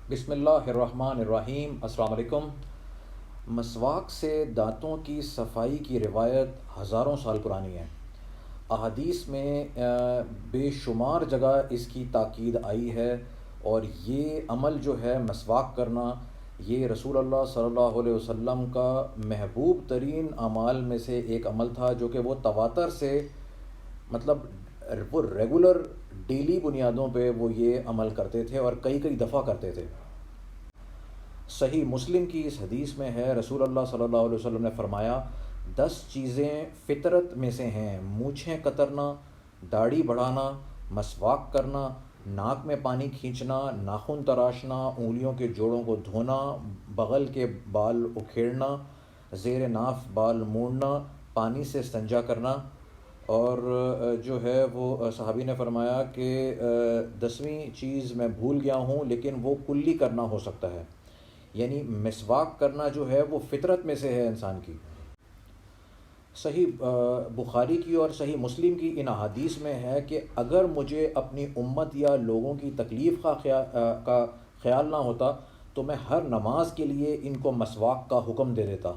بسم اللہ الرحمن الرحیم۔ السلام علیکم۔ مسواک سے دانتوں کی صفائی کی روایت ہزاروں سال پرانی ہے۔ احادیث میں بے شمار جگہ اس کی تاکید آئی ہے، اور یہ عمل جو ہے مسواک کرنا، یہ رسول اللہ صلی اللہ علیہ وسلم کا محبوب ترین اعمال میں سے ایک عمل تھا، جو کہ وہ تواتر سے مطلب وہ ریگولر ڈیلی بنیادوں پہ وہ یہ عمل کرتے تھے اور کئی کئی دفعہ کرتے تھے۔ صحیح مسلم کی اس حدیث میں ہے، رسول اللہ صلی اللہ علیہ وسلم نے فرمایا 10 چیزیں فطرت میں سے ہیں: مونچھیں کترنا، داڑھی بڑھانا، مسواک کرنا، ناک میں پانی کھینچنا، ناخن تراشنا، انگلیوں کے جوڑوں کو دھونا، بغل کے بال اکھیڑنا، زیر ناف بال موڑنا، پانی سے استنجا کرنا۔ اور جو ہے وہ صحابی نے فرمایا کہ 10ویں چیز میں بھول گیا ہوں، لیکن وہ کلی کرنا ہو سکتا ہے، یعنی مسواک کرنا جو ہے وہ فطرت میں سے ہے انسان کی۔ صحیح بخاری کی اور صحیح مسلم کی ان احادیث میں ہے کہ اگر مجھے اپنی امت یا لوگوں کی تکلیف کا خیال نہ ہوتا تو میں ہر نماز کے لیے ان کو مسواک کا حکم دے دیتا۔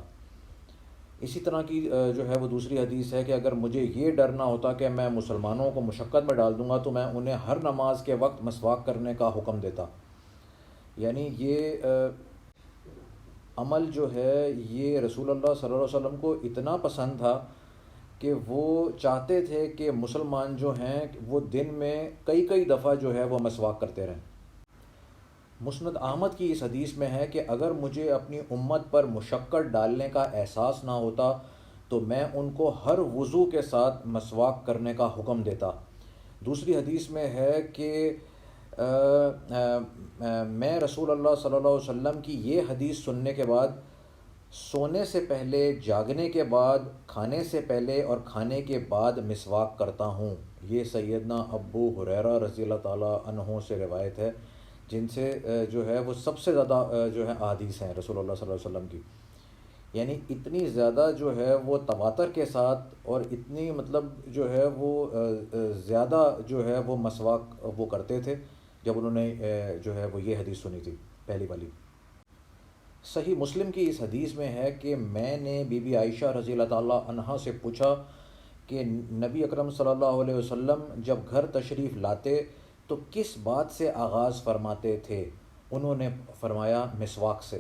اسی طرح کی جو ہے وہ دوسری حدیث ہے کہ اگر مجھے یہ ڈر نہ ہوتا کہ میں مسلمانوں کو مشقت میں ڈال دوں گا تو میں انہیں ہر نماز کے وقت مسواک کرنے کا حکم دیتا۔ یعنی یہ عمل جو ہے یہ رسول اللہ صلی اللہ علیہ وسلم کو اتنا پسند تھا کہ وہ چاہتے تھے کہ مسلمان جو ہیں وہ دن میں کئی کئی دفعہ جو ہے وہ مسواک کرتے رہیں۔ مسند احمد کی اس حدیث میں ہے کہ اگر مجھے اپنی امت پر مشقت ڈالنے کا احساس نہ ہوتا تو میں ان کو ہر وضو کے ساتھ مسواک کرنے کا حکم دیتا۔ دوسری حدیث میں ہے کہ میں رسول اللہ صلی اللہ علیہ وسلم کی یہ حدیث سننے کے بعد سونے سے پہلے، جاگنے کے بعد، کھانے سے پہلے اور کھانے کے بعد مسواک کرتا ہوں۔ یہ سیدنا ابو ہریرہ رضی اللہ تعالیٰ عنہ سے روایت ہے، جن سے جو ہے وہ سب سے زیادہ جو ہے احادیث ہیں رسول اللہ صلی اللہ علیہ وسلم کی۔ یعنی اتنی زیادہ جو ہے وہ تواتر کے ساتھ اور اتنی مطلب جو ہے وہ زیادہ جو ہے وہ مسواک وہ کرتے تھے جب انہوں نے جو ہے وہ یہ حدیث سنی تھی پہلی والی۔ صحیح مسلم کی اس حدیث میں ہے کہ میں نے بی بی عائشہ رضی اللہ تعالیٰ عنہا سے پوچھا کہ نبی اکرم صلی اللہ علیہ وسلم جب گھر تشریف لاتے تو کس بات سے آغاز فرماتے تھے؟ انہوں نے فرمایا مسواک سے۔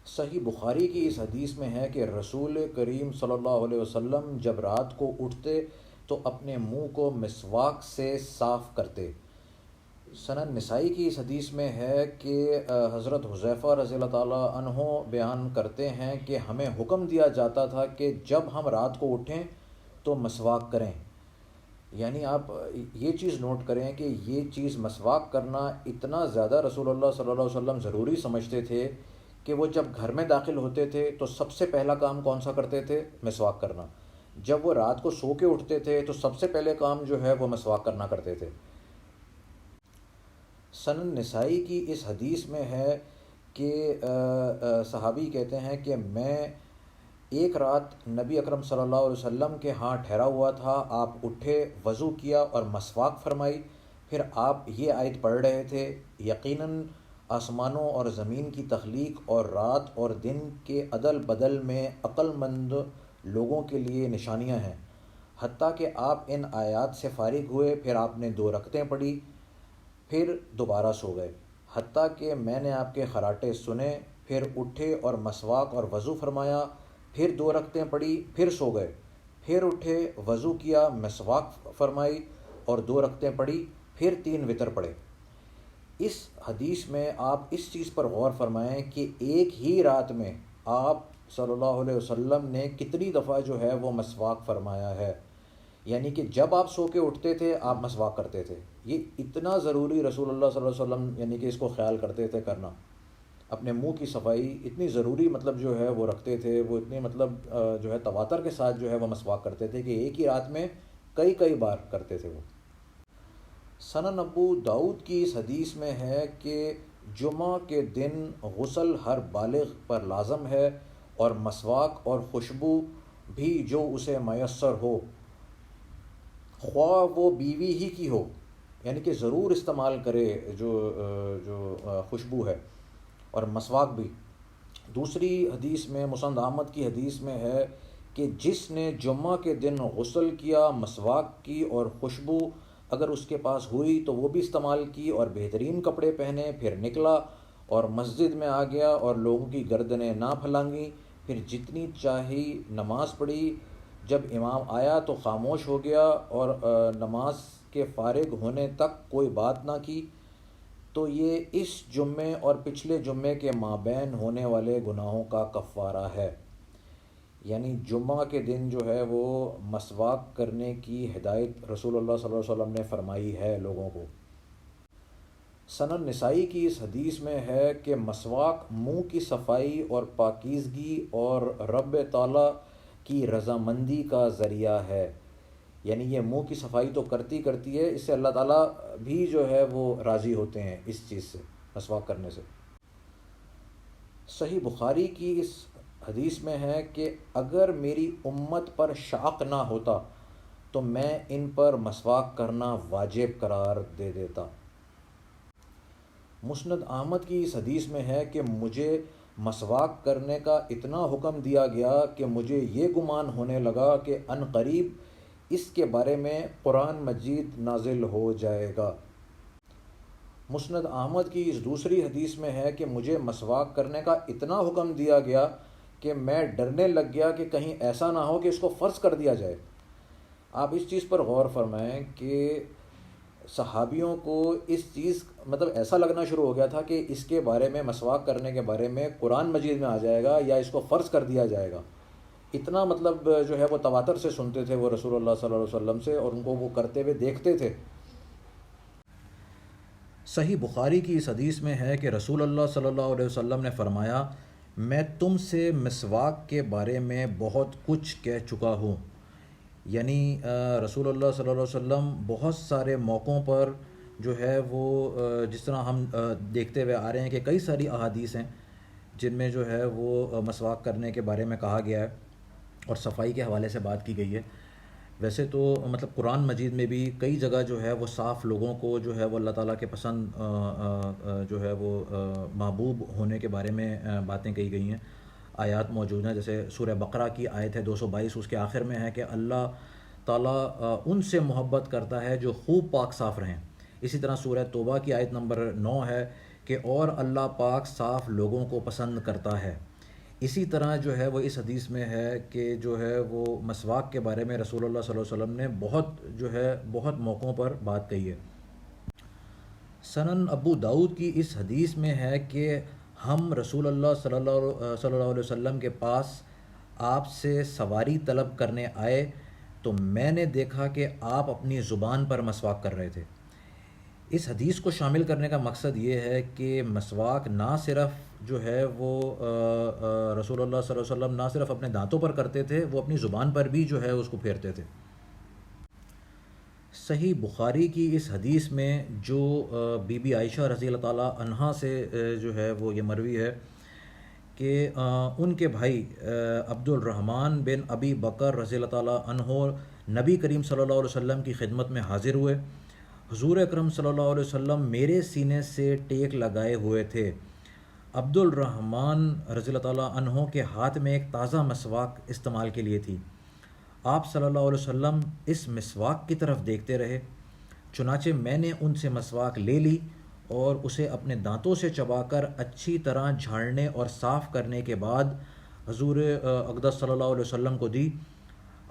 صحیح بخاری کی اس حدیث میں ہے کہ رسول کریم صلی اللہ علیہ وسلم جب رات کو اٹھتے تو اپنے منہ کو مسواک سے صاف کرتے۔ سنن نسائی کی اس حدیث میں ہے کہ حضرت حذیفہ رضی اللہ تعالیٰ عنہ بیان کرتے ہیں کہ ہمیں حکم دیا جاتا تھا کہ جب ہم رات کو اٹھیں تو مسواک کریں۔ یعنی آپ یہ چیز نوٹ کریں کہ یہ چیز مسواک کرنا اتنا زیادہ رسول اللہ صلی اللہ علیہ وسلم ضروری سمجھتے تھے کہ وہ جب گھر میں داخل ہوتے تھے تو سب سے پہلا کام کون سا کرتے تھے؟ مسواک کرنا۔ جب وہ رات کو سو کے اٹھتے تھے تو سب سے پہلے کام جو ہے وہ مسواک کرنا کرتے تھے۔ سنن نسائی کی اس حدیث میں ہے کہ صحابی کہتے ہیں کہ میں ایک رات نبی اکرم صلی اللہ علیہ وسلم کے ہاں ٹھہرا ہوا تھا، آپ اٹھے، وضو کیا اور مسواک فرمائی، پھر آپ یہ آیت پڑھ رہے تھے: یقیناً آسمانوں اور زمین کی تخلیق اور رات اور دن کے عدل بدل میں عقل مند لوگوں کے لیے نشانیاں ہیں۔ حتیٰ کہ آپ ان آیات سے فارغ ہوئے، پھر آپ نے 2 رکعتیں پڑھی، پھر دوبارہ سو گئے، حتیٰ کہ میں نے آپ کے خراٹے سنے، پھر اٹھے اور مسواک اور وضو فرمایا، پھر 2 رکعتیں پڑھی، پھر سو گئے، پھر اٹھے، وضو کیا، مسواک فرمائی اور 2 رکعتیں پڑھی، پھر 3 وتر پڑھے۔ اس حدیث میں آپ اس چیز پر غور فرمائیں کہ ایک ہی رات میں آپ صلی اللہ علیہ وسلم نے کتنی دفعہ جو ہے وہ مسواک فرمایا ہے۔ یعنی کہ جب آپ سو کے اٹھتے تھے آپ مسواک کرتے تھے۔ یہ اتنا ضروری رسول اللہ صلی اللہ علیہ وسلم یعنی کہ اس کو خیال کرتے تھے کرنا، اپنے منہ کی صفائی اتنی ضروری مطلب جو ہے وہ رکھتے تھے، وہ اتنے مطلب جو ہے تواتر کے ساتھ جو ہے وہ مسواک کرتے تھے کہ ایک ہی رات میں کئی بار کرتے تھے وہ۔ سنن ابو داؤد کی اس حدیث میں ہے کہ جمعہ کے دن غسل ہر بالغ پر لازم ہے، اور مسواک اور خوشبو بھی جو اسے میسر ہو، خواہ وہ بیوی ہی کی ہو۔ یعنی کہ ضرور استعمال کرے جو خوشبو ہے، اور مسواک بھی۔ دوسری حدیث میں، مسند احمد کی حدیث میں ہے کہ جس نے جمعہ کے دن غسل کیا، مسواک کی اور خوشبو اگر اس کے پاس ہوئی تو وہ بھی استعمال کی، اور بہترین کپڑے پہنے، پھر نکلا اور مسجد میں آ گیا اور لوگوں کی گردنیں نہ پھلانگیں، پھر جتنی چاہی نماز پڑھی، جب امام آیا تو خاموش ہو گیا اور نماز کے فارغ ہونے تک کوئی بات نہ کی، تو یہ اس جمعے اور پچھلے جمعے کے مابین ہونے والے گناہوں کا کفارہ ہے۔ یعنی جمعہ کے دن جو ہے وہ مسواک کرنے کی ہدایت رسول اللہ صلی اللہ علیہ وسلم نے فرمائی ہے لوگوں کو۔ سنن نسائی کی اس حدیث میں ہے کہ مسواک منہ کی صفائی اور پاکیزگی اور رب تعالیٰ کی رضامندی کا ذریعہ ہے۔ یعنی یہ منہ کی صفائی تو کرتی ہے، اس سے اللہ تعالیٰ بھی جو ہے وہ راضی ہوتے ہیں اس چیز سے، مسواک کرنے سے۔ صحیح بخاری کی اس حدیث میں ہے کہ اگر میری امت پر شاق نہ ہوتا تو میں ان پر مسواک کرنا واجب قرار دے دیتا۔ مسند احمد کی اس حدیث میں ہے کہ مجھے مسواک کرنے کا اتنا حکم دیا گیا کہ مجھے یہ گمان ہونے لگا کہ عن قریب اس کے بارے میں قرآن مجید نازل ہو جائے گا۔ مسند احمد کی اس دوسری حدیث میں ہے کہ مجھے مسواک کرنے کا اتنا حکم دیا گیا کہ میں ڈرنے لگ گیا کہ کہیں ایسا نہ ہو کہ اس کو فرض کر دیا جائے۔ آپ اس چیز پر غور فرمائیں کہ صحابیوں کو اس چیز مطلب ایسا لگنا شروع ہو گیا تھا کہ اس کے بارے میں، مسواک کرنے کے بارے میں قرآن مجید میں آ جائے گا یا اس کو فرض کر دیا جائے گا۔ اتنا مطلب جو ہے وہ تواتر سے سنتے تھے وہ رسول اللہ صلی اللہ علیہ وسلم سے، اور ان کو وہ کرتے ہوئے دیکھتے تھے۔ صحیح بخاری کی اس حدیث میں ہے کہ رسول اللہ صلی اللہ علیہ وسلم نے فرمایا، میں تم سے مسواک کے بارے میں بہت کچھ کہہ چکا ہوں۔ یعنی رسول اللہ صلی اللہ علیہ وسلم بہت سارے موقعوں پر جو ہے وہ جس طرح ہم دیکھتے ہوئے آ رہے ہیں کہ کئی ساری احادیث ہیں جن میں جو ہے وہ مسواک کرنے کے بارے میں کہا گیا ہے اور صفائی کے حوالے سے بات کی گئی ہے۔ ویسے تو مطلب قرآن مجید میں بھی کئی جگہ جو ہے وہ صاف لوگوں کو جو ہے وہ اللہ تعالیٰ کے پسند جو ہے وہ محبوب ہونے کے بارے میں باتیں کہی گئی ہیں، آیات موجود ہیں۔ جیسے سورہ بقرہ کی آیت ہے 222، اس کے آخر میں ہے کہ اللہ تعالیٰ ان سے محبت کرتا ہے جو خوب پاک صاف رہیں۔ اسی طرح سورہ توبہ کی آیت نمبر 9 ہے کہ اور اللہ پاک صاف لوگوں کو پسند کرتا ہے۔ اسی طرح جو ہے وہ اس حدیث میں ہے کہ جو ہے وہ مسواک کے بارے میں رسول اللہ صلی اللہ علیہ وسلم نے بہت موقعوں پر بات کہی ہے۔ سنن ابو داؤد کی اس حدیث میں ہے کہ ہم رسول اللہ صلی اللہ علیہ وسلم کے پاس آپ سے سواری طلب کرنے آئے تو میں نے دیکھا کہ آپ اپنی زبان پر مسواک کر رہے تھے۔ اس حدیث کو شامل کرنے کا مقصد یہ ہے کہ مسواک نہ صرف جو ہے وہ رسول اللہ صلی اللہ علیہ وسلم نہ صرف اپنے دانتوں پر کرتے تھے، وہ اپنی زبان پر بھی جو ہے اس کو پھیرتے تھے۔ صحیح بخاری کی اس حدیث میں جو بی بی عائشہ رضی اللہ تعالیٰ عنہا سے جو ہے وہ یہ مروی ہے کہ ان کے بھائی عبد الرحمن بن ابی بکر رضی اللہ تعالیٰ عنہ نبی کریم صلی اللہ علیہ وسلم کی خدمت میں حاضر ہوئے۔ حضور اکرم صلی اللہ علیہ وسلم میرے سینے سے ٹیک لگائے ہوئے تھے۔ عبد الرحمن رضی اللہ تعالیٰ عنہ کے ہاتھ میں ایک تازہ مسواک استعمال کے لیے تھی۔ آپ صلی اللہ علیہ وسلم اس مسواک کی طرف دیکھتے رہے، چنانچہ میں نے ان سے مسواک لے لی اور اسے اپنے دانتوں سے چبا کر اچھی طرح جھاڑنے اور صاف کرنے کے بعد حضور اقدس صلی اللہ علیہ وسلم کو دی۔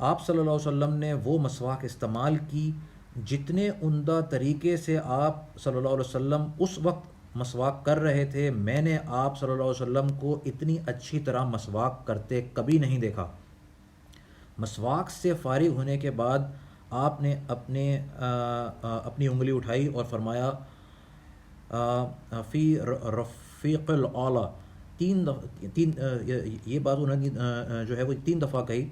آپ صلی اللہ علیہ وسلم نے وہ مسواک استعمال کی جتنے عمدہ طریقے سے آپ صلی اللہ علیہ وسلم اس وقت مسواک کر رہے تھے، میں نے آپ صلی اللہ علیہ وسلم کو اتنی اچھی طرح مسواک کرتے کبھی نہیں دیکھا۔ مسواک سے فارغ ہونے کے بعد آپ نے اپنی انگلی اٹھائی اور فرمایا فی رفیق الاعلی، یہ بات انہوں نے جو ہے وہ 3 دفعہ کہی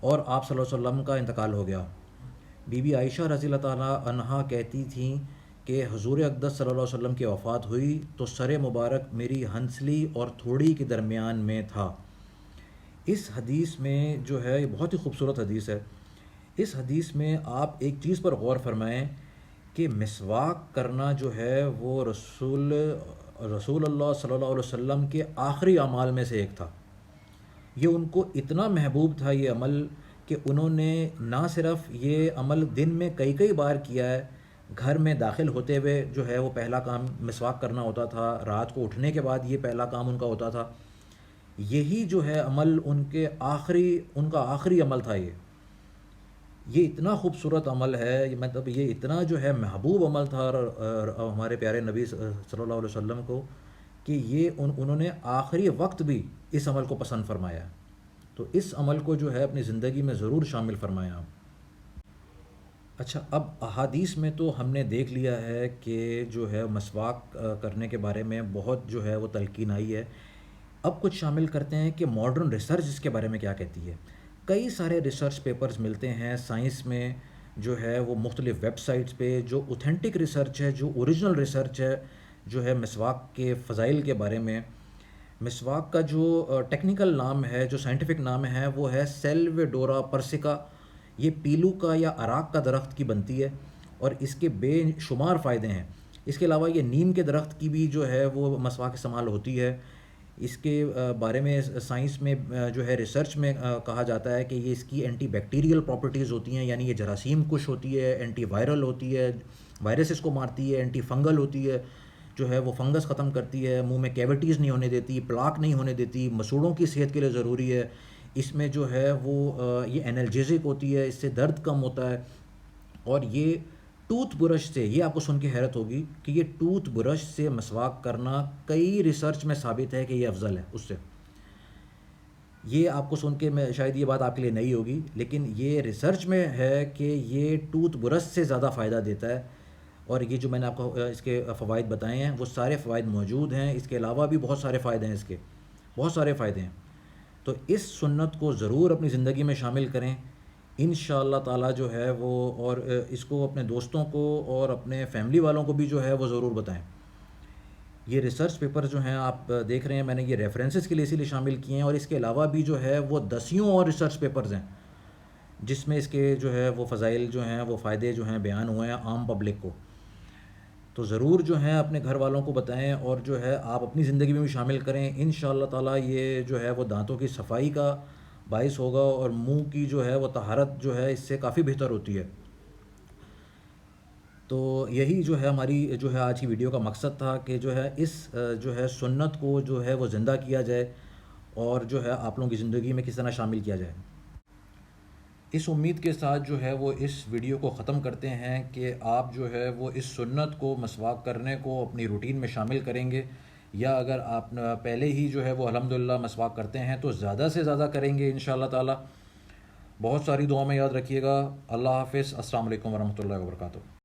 اور آپ صلی اللہ علیہ وسلم کا انتقال ہو گیا۔ بی بی عائشہ رضی اللہ تعالیٰ عنہا کہتی تھیں کہ حضور اقدس صلی اللہ علیہ وسلم کی وفات ہوئی تو سر مبارک میری ہنسلی اور تھوڑی کے درمیان میں تھا۔ اس حدیث میں جو ہے یہ بہت ہی خوبصورت حدیث ہے۔ اس حدیث میں آپ ایک چیز پر غور فرمائیں کہ مسواک کرنا جو ہے وہ رسول اللہ صلی اللہ علیہ وسلم کے آخری اعمال میں سے ایک تھا. یہ ان کو اتنا محبوب تھا یہ عمل کہ انہوں نے نہ صرف یہ عمل دن میں کئی بار کیا ہے، گھر میں داخل ہوتے ہوئے جو ہے وہ پہلا کام مسواک کرنا ہوتا تھا، رات کو اٹھنے کے بعد یہ پہلا کام ان کا ہوتا تھا. یہی جو ہے عمل ان کا آخری عمل تھا. یہ اتنا خوبصورت عمل ہے، مطلب یہ اتنا جو ہے محبوب عمل تھا ہمارے پیارے نبی صلی اللہ علیہ وسلم کو کہ یہ انہوں نے آخری وقت بھی اس عمل کو پسند فرمایا. تو اس عمل کو جو ہے اپنی زندگی میں ضرور شامل فرمایا. اچھا، اب احادیث میں تو ہم نے دیکھ لیا ہے کہ جو ہے مسواک کرنے کے بارے میں بہت جو ہے وہ تلقین آئی ہے. اب کچھ شامل کرتے ہیں کہ ماڈرن ریسرچ اس کے بارے میں کیا کہتی ہے. کئی سارے ریسرچ پیپرز ملتے ہیں سائنس میں جو ہے وہ مختلف ویب سائٹس پہ، جو اوتھینٹک ریسرچ ہے، جو اوریجنل ریسرچ ہے جو ہے مسواک کے فضائل کے بارے میں. مسواک کا جو ٹیکنیکل نام ہے، جو سائنٹیفک نام ہے، وہ ہے سیلویڈورا پرسیکا. یہ پیلو کا یا اراک کا درخت کی بنتی ہے اور اس کے بے شمار فائدے ہیں. اس کے علاوہ یہ نیم کے درخت کی بھی جو ہے وہ مسواک استعمال ہوتی ہے. اس کے بارے میں سائنس میں جو ہے ریسرچ میں کہا جاتا ہے کہ یہ اس کی اینٹی بیکٹیریل پراپرٹیز ہوتی ہیں، یعنی یہ جراثیم کش ہوتی ہے، اینٹی وائرل ہوتی ہے، وائرسز کو مارتی ہے، اینٹی فنگل ہوتی ہے، جو ہے وہ فنگس ختم کرتی ہے، منہ میں کیوٹیز نہیں ہونے دیتی، پلاک نہیں ہونے دیتی، مسوڑوں کی صحت کے لیے ضروری ہے. اس میں جو ہے وہ یہ انالجیزک ہوتی ہے، اس سے درد کم ہوتا ہے. اور یہ ٹوتھ برش سے، یہ آپ کو سن کے حیرت ہوگی کہ یہ ٹوتھ برش سے مسواک کرنا کئی ریسرچ میں ثابت ہے کہ یہ افضل ہے اس سے. یہ آپ کو سن کے میں شاید یہ بات آپ کے لیے نئی ہوگی، لیکن یہ ریسرچ میں ہے کہ یہ ٹوتھ برش سے زیادہ فائدہ دیتا ہے. اور یہ جو میں نے آپ کو اس کے فوائد بتائے ہیں وہ سارے فوائد موجود ہیں. اس کے علاوہ بھی بہت سارے فائدے ہیں، اس کے بہت سارے فائدے ہیں. تو اس سنت کو ضرور اپنی زندگی میں شامل کریں انشاءاللہ تعالیٰ جو ہے وہ، اور اس کو اپنے دوستوں کو اور اپنے فیملی والوں کو بھی جو ہے وہ ضرور بتائیں. یہ ریسرچ پیپر جو ہیں آپ دیکھ رہے ہیں، میں نے یہ ریفرنسز کے لیے اسی لیے شامل کیے ہیں. اور اس کے علاوہ بھی جو ہے وہ دسیوں اور ریسرچ پیپرز ہیں جس میں اس کے جو ہے وہ فضائل جو ہیں، وہ فائدے جو ہیں بیان ہوئے ہیں عام پبلک کو. تو ضرور جو ہیں اپنے گھر والوں کو بتائیں اور جو ہے آپ اپنی زندگی میں بھی شامل کریں. انشاءاللہ تعالیٰ یہ جو ہے وہ دانتوں کی صفائی کا باعث ہوگا اور منہ کی جو ہے وہ طہارت جو ہے اس سے کافی بہتر ہوتی ہے. تو یہی جو ہے ہماری جو ہے آج کی ویڈیو کا مقصد تھا کہ جو ہے اس جو ہے سنت کو جو ہے وہ زندہ کیا جائے اور جو ہے آپ لوگوں کی زندگی میں کس طرح شامل کیا جائے. اس امید کے ساتھ جو ہے وہ اس ویڈیو کو ختم کرتے ہیں کہ آپ جو ہے وہ اس سنت کو، مسواک کرنے کو اپنی روٹین میں شامل کریں گے، یا اگر آپ پہلے ہی جو ہے وہ الحمدللہ مسواک کرتے ہیں تو زیادہ سے زیادہ کریں گے انشاءاللہ تعالی. بہت ساری دعا میں یاد رکھیے گا. اللہ حافظ. السلام علیکم ورحمۃ اللہ وبرکاتہ.